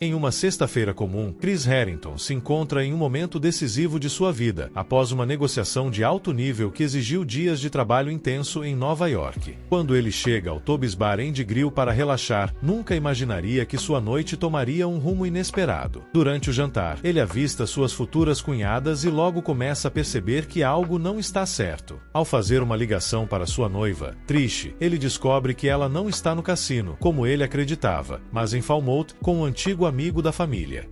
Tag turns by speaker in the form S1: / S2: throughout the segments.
S1: Em uma sexta-feira comum, Chris Harrington se encontra em um momento decisivo de sua vida, após uma negociação de alto nível que exigiu dias de trabalho intenso em Nova York. Quando ele chega ao Toby's Bar and Grill para relaxar, nunca imaginaria que sua noite tomaria um rumo inesperado. Durante o jantar, ele avista suas futuras cunhadas e logo começa a perceber que algo não está certo. Ao fazer uma ligação para sua noiva, Trish, ele descobre que ela não está no cassino, como ele acreditava, mas em Falmouth, com um antigo amigo da família.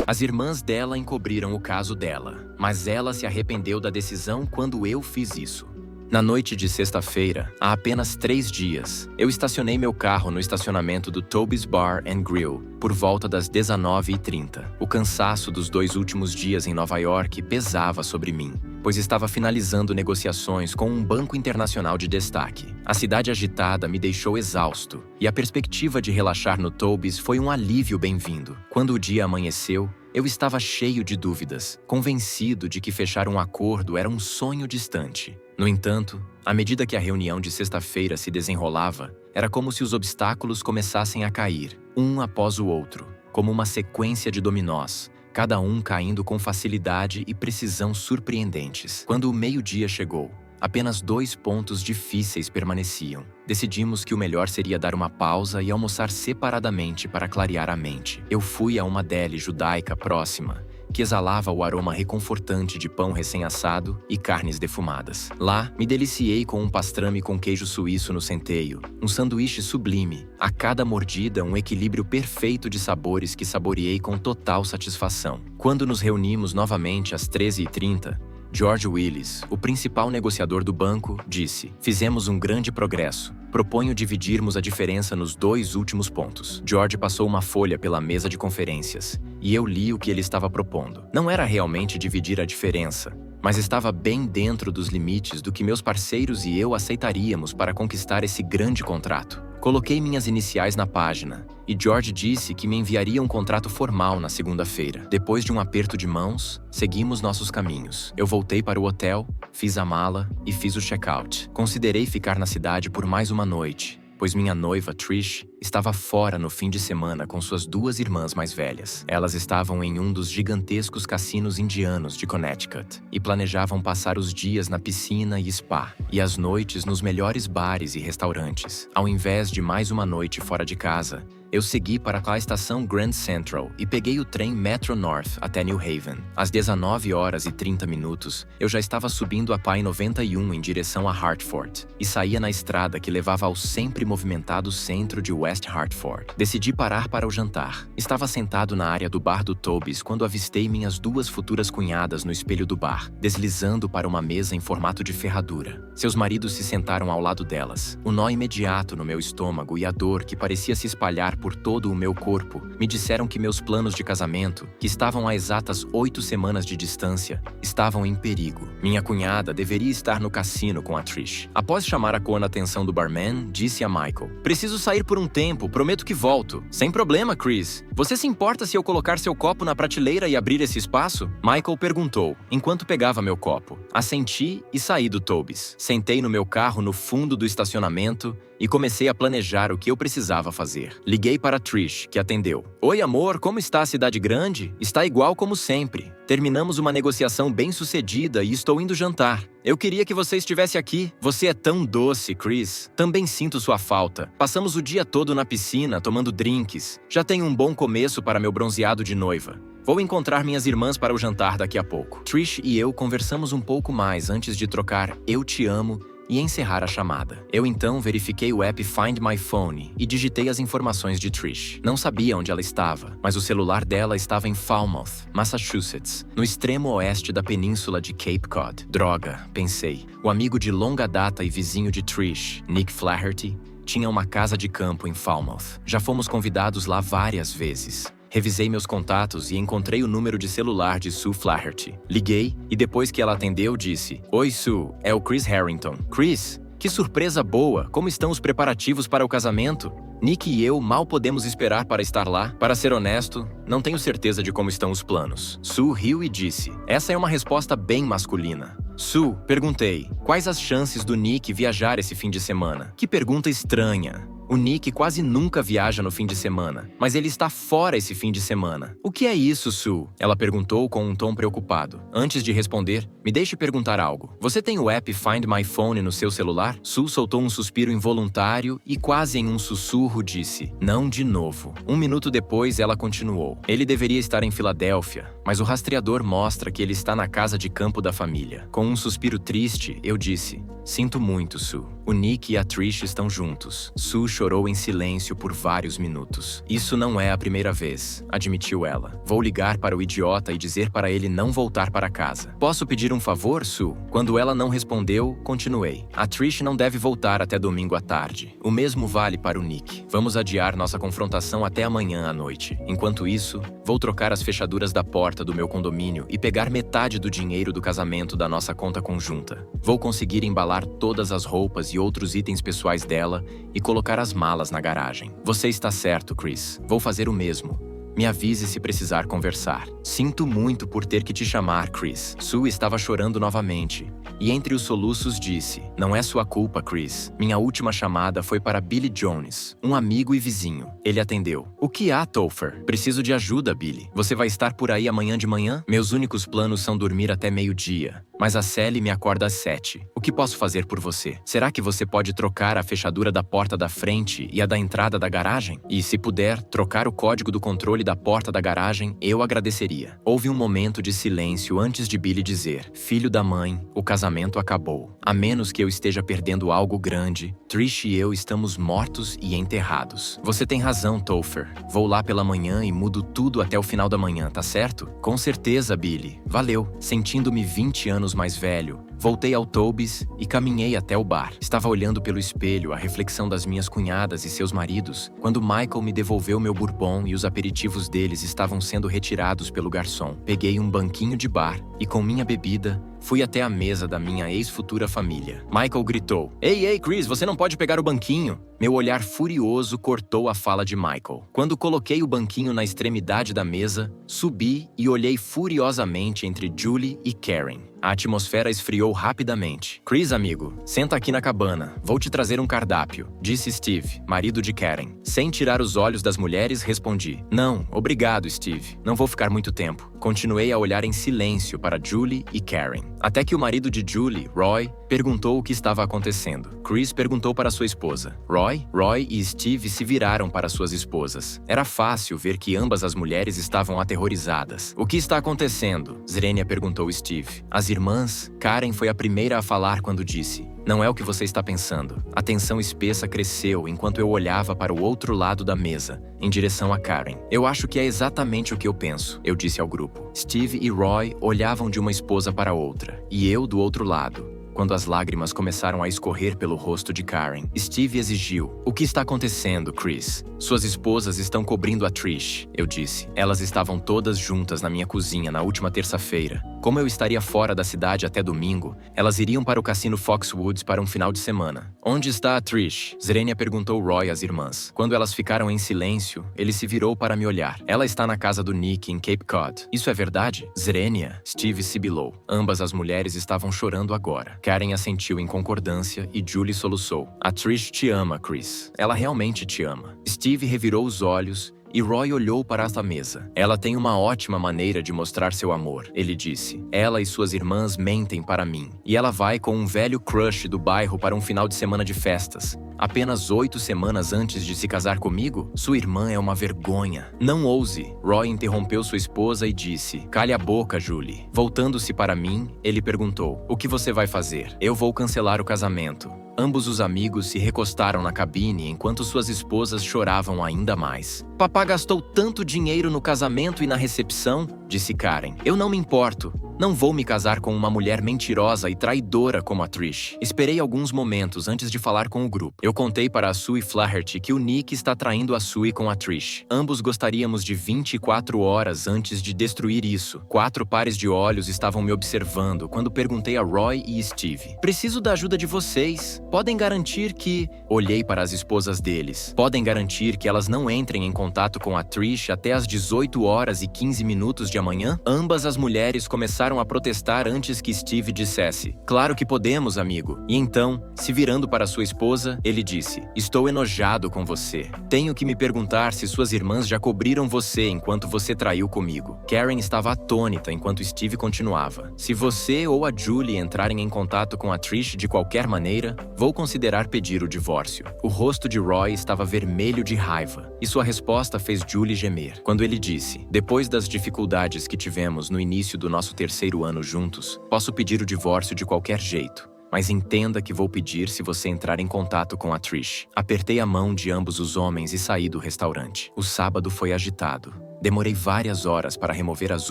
S2: As irmãs dela encobriram o caso dela, mas ela se arrependeu da decisão quando eu fiz isso. Na noite de sexta-feira, há apenas 3 dias, eu estacionei meu carro no estacionamento do Toby's Bar and Grill por volta das 19h30. O cansaço dos 2 últimos dias em Nova York pesava sobre mim, pois estava finalizando negociações com um banco internacional de destaque. A cidade agitada me deixou exausto, e a perspectiva de relaxar no Toby's foi um alívio bem-vindo. Quando o dia amanheceu, eu estava cheio de dúvidas, convencido de que fechar um acordo era um sonho distante. No entanto, à medida que a reunião de sexta-feira se desenrolava, era como se os obstáculos começassem a cair, um após o outro, como uma sequência de dominós, cada um caindo com facilidade e precisão surpreendentes. Quando o meio-dia chegou, apenas 2 pontos difíceis permaneciam. Decidimos que o melhor seria dar uma pausa e almoçar separadamente para clarear a mente. Eu fui a uma deli judaica próxima, que exalava o aroma reconfortante de pão recém-assado e carnes defumadas. Lá, me deliciei com um pastrame com queijo suíço no centeio, um sanduíche sublime, a cada mordida um equilíbrio perfeito de sabores que saboreei com total satisfação. Quando nos reunimos novamente às 13h30, George Willis, o principal negociador do banco, disse: "Fizemos um grande progresso. Proponho dividirmos a diferença nos 2 últimos pontos." George passou uma folha pela mesa de conferências, e eu li o que ele estava propondo. Não era realmente dividir a diferença, mas estava bem dentro dos limites do que meus parceiros e eu aceitaríamos para conquistar esse grande contrato. Coloquei minhas iniciais na página, e George disse que me enviaria um contrato formal na segunda-feira. Depois de um aperto de mãos, seguimos nossos caminhos. Eu voltei para o hotel, fiz a mala e fiz o check-out. Considerei ficar na cidade por mais uma noite, pois minha noiva, Trish, estava fora no fim de semana com suas 2 irmãs mais velhas. Elas estavam em um dos gigantescos cassinos indianos de Connecticut e planejavam passar os dias na piscina e spa, e as noites nos melhores bares e restaurantes. Ao invés de mais uma noite fora de casa, eu segui para a estação Grand Central e peguei o trem Metro North até New Haven. Às 19h30, eu já estava subindo a Pai 91 em direção a Hartford e saía na estrada que levava ao sempre movimentado centro de West Hartford. Decidi parar para o jantar. Estava sentado na área do bar do Toby's quando avistei minhas 2 futuras cunhadas no espelho do bar, deslizando para uma mesa em formato de ferradura. Seus maridos se sentaram ao lado delas. O nó imediato no meu estômago e a dor que parecia se espalhar por todo o meu corpo me disseram que meus planos de casamento, que estavam a exatas 8 semanas de distância, estavam em perigo. Minha cunhada deveria estar no cassino com a Trish. Após chamar a cona atenção do barman, disse a Michael: "Preciso sair por um tempo, prometo que volto." "Sem problema, Chris. Você se importa se eu colocar seu copo na prateleira e abrir esse espaço?" Michael perguntou, enquanto pegava meu copo. Assenti e saí do Toby's. Sentei no meu carro no fundo do estacionamento e comecei a planejar o que eu precisava fazer. Liguei para Trish, que atendeu. "Oi, amor, como está a cidade grande?" "Está igual como sempre. Terminamos uma negociação bem-sucedida e estou indo jantar. Eu queria que você estivesse aqui. Você é tão doce, Chris. Também sinto sua falta. Passamos o dia todo na piscina, tomando drinks. Já tenho um bom começo para meu bronzeado de noiva. Vou encontrar minhas irmãs para o jantar daqui a pouco." Trish e eu conversamos um pouco mais antes de trocar "eu te amo" e encerrar a chamada. Eu então verifiquei o app Find My Phone e digitei as informações de Trish. Não sabia onde ela estava, mas o celular dela estava em Falmouth, Massachusetts, no extremo oeste da península de Cape Cod. Droga, pensei. O amigo de longa data e vizinho de Trish, Nick Flaherty, tinha uma casa de campo em Falmouth. Já fomos convidados lá várias vezes. Revisei meus contatos e encontrei o número de celular de Sue Flaherty. Liguei e depois que ela atendeu, disse: "Oi, Sue, é o Chris Harrington." "Chris, Que surpresa boa! Como estão os preparativos para o casamento? Nick e eu mal podemos esperar para estar lá. Para ser honesto, não tenho certeza de como estão os planos. Sue riu e disse, essa é uma resposta bem masculina. Sue, perguntei, quais as chances do Nick viajar esse fim de semana? Que pergunta estranha. O Nick quase nunca viaja no fim de semana, mas ele está fora esse fim de semana. O que é isso, Sue? Ela perguntou com um tom preocupado. Antes de responder, me deixe perguntar algo. Você tem o app Find My Phone no seu celular? Sue soltou um suspiro involuntário e quase em um sussurro disse, não de novo. Um minuto depois, ela continuou. Ele deveria estar em Filadélfia, mas o rastreador mostra que ele está na casa de campo da família. Com um suspiro triste, eu disse, sinto muito, Sue. O Nick e a Trish estão juntos. Sue chorou em silêncio por vários minutos. Isso não é a primeira vez, admitiu ela. Vou ligar para o idiota e dizer para ele não voltar para casa. Posso pedir um favor, Sue? Quando ela não respondeu, continuei. A Trish não deve voltar até domingo à tarde. O mesmo vale para o Nick. Vamos adiar nossa confrontação até amanhã à noite. Enquanto isso, vou trocar as fechaduras da porta do meu condomínio e pegar metade do dinheiro do casamento da nossa conta conjunta. Vou conseguir embalar todas as roupas e outros itens pessoais dela e colocar as malas na garagem. Você está certo, Chris. Vou fazer o mesmo. Me avise se precisar conversar. Sinto muito por ter que te chamar, Chris. Sue estava chorando novamente. E entre os soluços disse, não é sua culpa, Chris. Minha última chamada foi para Billy Jones, um amigo e vizinho. Ele atendeu. O que há, Topher? Preciso de ajuda, Billy. Você vai estar por aí amanhã de manhã? Meus únicos planos são dormir até meio-dia. Mas a Sally me acorda às 7. O que posso fazer por você? Será que você pode trocar a fechadura da porta da frente e a da entrada da garagem? E, se puder, trocar o código do controle da porta da garagem, eu agradeceria. Houve um momento de silêncio antes de Billy dizer, filho da mãe, o casamento acabou. A menos que eu esteja perdendo algo grande, Trish e eu estamos mortos e enterrados. Você tem razão, Topher. Vou lá pela manhã e mudo tudo até o final da manhã, tá certo? Com certeza, Billy. Valeu. Sentindo-me 20 anos mais velho, voltei ao Toby's e caminhei até o bar. Estava olhando pelo espelho a reflexão das minhas cunhadas e seus maridos, quando Michael me devolveu meu bourbon e os aperitivos deles estavam sendo retirados pelo garçom. Peguei um banquinho de bar e, com minha bebida, fui até a mesa da minha ex-futura família. Michael gritou, Ei, Chris, você não pode pegar o banquinho. Meu olhar furioso cortou a fala de Michael. Quando coloquei o banquinho na extremidade da mesa, subi e olhei furiosamente entre Julie e Karen. A atmosfera esfriou rapidamente. Chris, amigo, senta aqui na cabana. Vou te trazer um cardápio, disse Steve, marido de Karen. Sem tirar os olhos das mulheres, respondi. Não, obrigado, Steve. Não vou ficar muito tempo. Continuei a olhar em silêncio para Julie e Karen. Até que o marido de Julie, Roy, perguntou o que estava acontecendo. Chris perguntou para sua esposa. Roy e Steve se viraram para suas esposas. Era fácil ver que ambas as mulheres estavam aterrorizadas. O que está acontecendo? Zrenia perguntou Steve. As irmãs, Karen foi a primeira a falar quando disse. Não é o que você está pensando. A tensão espessa cresceu enquanto eu olhava para o outro lado da mesa, em direção a Karen. Eu acho que é exatamente o que eu penso, eu disse ao grupo. Steve e Roy olhavam de uma esposa para outra, e eu do outro lado. Quando as lágrimas começaram a escorrer pelo rosto de Karen, Steve exigiu. O que está acontecendo, Chris? Suas esposas estão cobrindo a Trish, eu disse. Elas estavam todas juntas na minha cozinha na última terça-feira. Como eu estaria fora da cidade até domingo, elas iriam para o cassino Foxwoods para um final de semana. Onde está a Trish? Zrenia perguntou Roy às irmãs. Quando elas ficaram em silêncio, ele se virou para me olhar. Ela está na casa do Nick em Cape Cod. Isso é verdade? Zrenia? Steve sibilou. Ambas as mulheres estavam chorando agora. Karen assentiu em concordância e Julie soluçou. A Trish te ama, Chris. Ela realmente te ama. Steve revirou os olhos e Roy olhou para esta mesa. Ela tem uma ótima maneira de mostrar seu amor, ele disse. Ela e suas irmãs mentem para mim. E ela vai com um velho crush do bairro para um final de semana de festas. Apenas 8 semanas antes de se casar comigo? Sua irmã é uma vergonha. Não ouse. Roy interrompeu sua esposa e disse, cale a boca, Julie. Voltando-se para mim, ele perguntou, o que você vai fazer? Eu vou cancelar o casamento. Ambos os amigos se recostaram na cabine enquanto suas esposas choravam ainda mais. Papá gastou tanto dinheiro no casamento e na recepção, disse Karen. Eu não me importo. Não vou me casar com uma mulher mentirosa e traidora como a Trish. Esperei alguns momentos antes de falar com o grupo. Eu contei para a Sue Flaherty que o Nick está traindo a Sue com a Trish. Ambos gostaríamos de 24 horas antes de destruir isso. 4 pares de olhos estavam me observando quando perguntei a Roy e Steve. Preciso da ajuda de vocês. podem garantir que... Olhei para as esposas deles. Podem garantir que elas não entrem em contato com a Trish até às 18 horas e 15 minutos de amanhã? Ambas as mulheres começaram a protestar antes que Steve dissesse: claro que podemos, amigo. E então, se virando para sua esposa, ele disse: estou enojado com você. Tenho que me perguntar se suas irmãs já cobriram você enquanto você traiu comigo. Karen estava atônita enquanto Steve continuava: se você ou a Julie entrarem em contato com a Trish de qualquer maneira, vou considerar pedir o divórcio. O rosto de Roy estava vermelho de raiva, e sua resposta fez Julie gemer. Quando ele disse: depois das dificuldades que tivemos no início do nosso 3º ano juntos, posso pedir o divórcio de qualquer jeito. Mas entenda que vou pedir se você entrar em contato com a Trish. Apertei a mão de ambos os homens e saí do restaurante. O sábado foi agitado. Demorei várias horas para remover as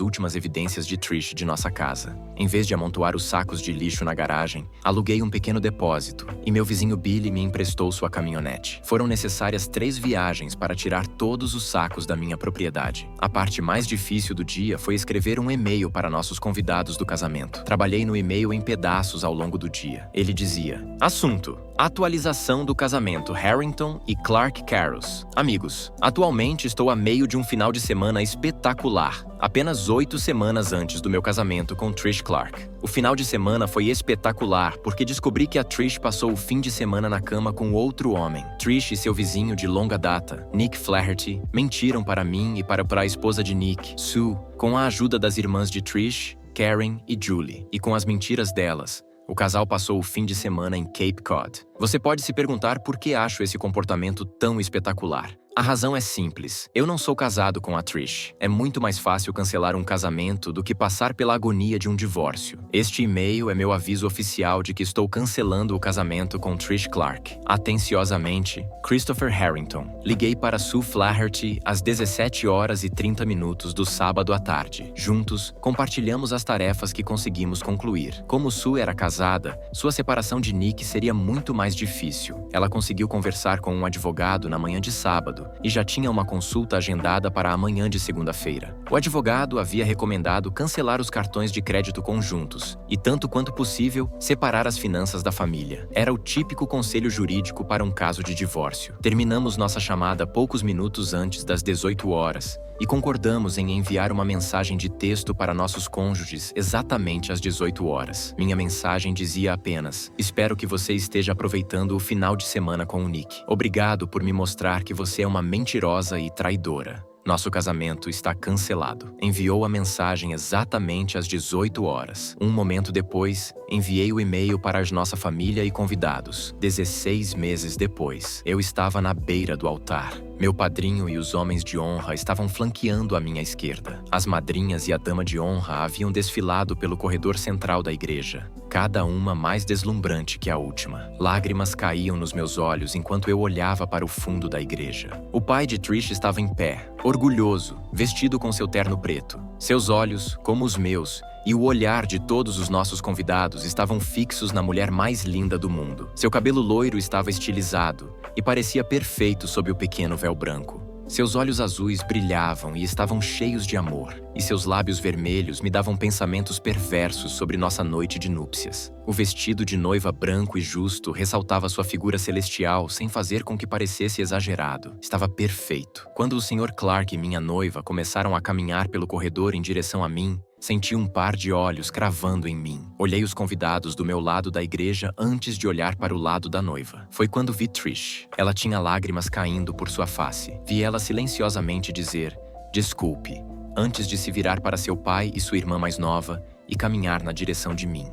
S2: últimas evidências de Trish de nossa casa. Em vez de amontoar os sacos de lixo na garagem, aluguei um pequeno depósito e meu vizinho Billy me emprestou sua caminhonete. Foram necessárias 3 viagens para tirar todos os sacos da minha propriedade. A parte mais difícil do dia foi escrever um e-mail para nossos convidados do casamento. Trabalhei no e-mail em pedaços ao longo do dia. Ele dizia: assunto: atualização do casamento Harrington e Clark Carros. Amigos, atualmente estou a meio de um final de semana espetacular, apenas 8 semanas antes do meu casamento com Trish Clark. O final de semana foi espetacular porque descobri que a Trish passou o fim de semana na cama com outro homem. Trish e seu vizinho de longa data, Nick Flaherty, mentiram para mim e para a esposa de Nick, Sue, com a ajuda das irmãs de Trish, Karen e Julie. E com as mentiras delas, o casal passou o fim de semana em Cape Cod. Você pode se perguntar por que acho esse comportamento tão espetacular. A razão é simples. Eu não sou casado com a Trish. É muito mais fácil cancelar um casamento do que passar pela agonia de um divórcio. Este e-mail é meu aviso oficial de que estou cancelando o casamento com Trish Clark. Atenciosamente, Christopher Harrington. Liguei para Sue Flaherty às 17 horas e 30 minutos do sábado à tarde. Juntos, compartilhamos as tarefas que conseguimos concluir. Como Sue era casada, sua separação de Nick seria muito mais difícil. Ela conseguiu conversar com um advogado na manhã de sábado e já tinha uma consulta agendada para amanhã de segunda-feira. O advogado havia recomendado cancelar os cartões de crédito conjuntos e, tanto quanto possível, separar as finanças da família. Era o típico conselho jurídico para um caso de divórcio. Terminamos nossa chamada poucos minutos antes das 18 horas e concordamos em enviar uma mensagem de texto para nossos cônjuges exatamente às 18 horas. Minha mensagem dizia apenas: espero que você esteja aproveitando o final de semana com o Nick. Obrigado por me mostrar que você é uma mentirosa e traidora. Nosso casamento está cancelado. Enviou a mensagem exatamente às 18 horas. Um momento depois, enviei o e-mail para a nossa família e convidados. 16 meses depois, eu estava na beira do altar. Meu padrinho e os homens de honra estavam flanqueando à minha esquerda. As madrinhas e a dama de honra haviam desfilado pelo corredor central da igreja, cada uma mais deslumbrante que a última. Lágrimas caíam nos meus olhos enquanto eu olhava para o fundo da igreja. O pai de Trish estava em pé, orgulhoso, vestido com seu terno preto. Seus olhos, como os meus, e o olhar de todos os nossos convidados estavam fixos na mulher mais linda do mundo. Seu cabelo loiro estava estilizado e parecia perfeito sob o pequeno véu branco. Seus olhos azuis brilhavam e estavam cheios de amor, e seus lábios vermelhos me davam pensamentos perversos sobre nossa noite de núpcias. O vestido de noiva branco e justo ressaltava sua figura celestial sem fazer com que parecesse exagerado. Estava perfeito. Quando o Sr. Clark e minha noiva começaram a caminhar pelo corredor em direção a mim, senti um par de olhos cravando em mim. Olhei os convidados do meu lado da igreja antes de olhar para o lado da noiva. Foi quando vi Trish. Ela tinha lágrimas caindo por sua face. Vi ela silenciosamente dizer: "Desculpe", antes de se virar para seu pai e sua irmã mais nova e caminhar na direção de mim.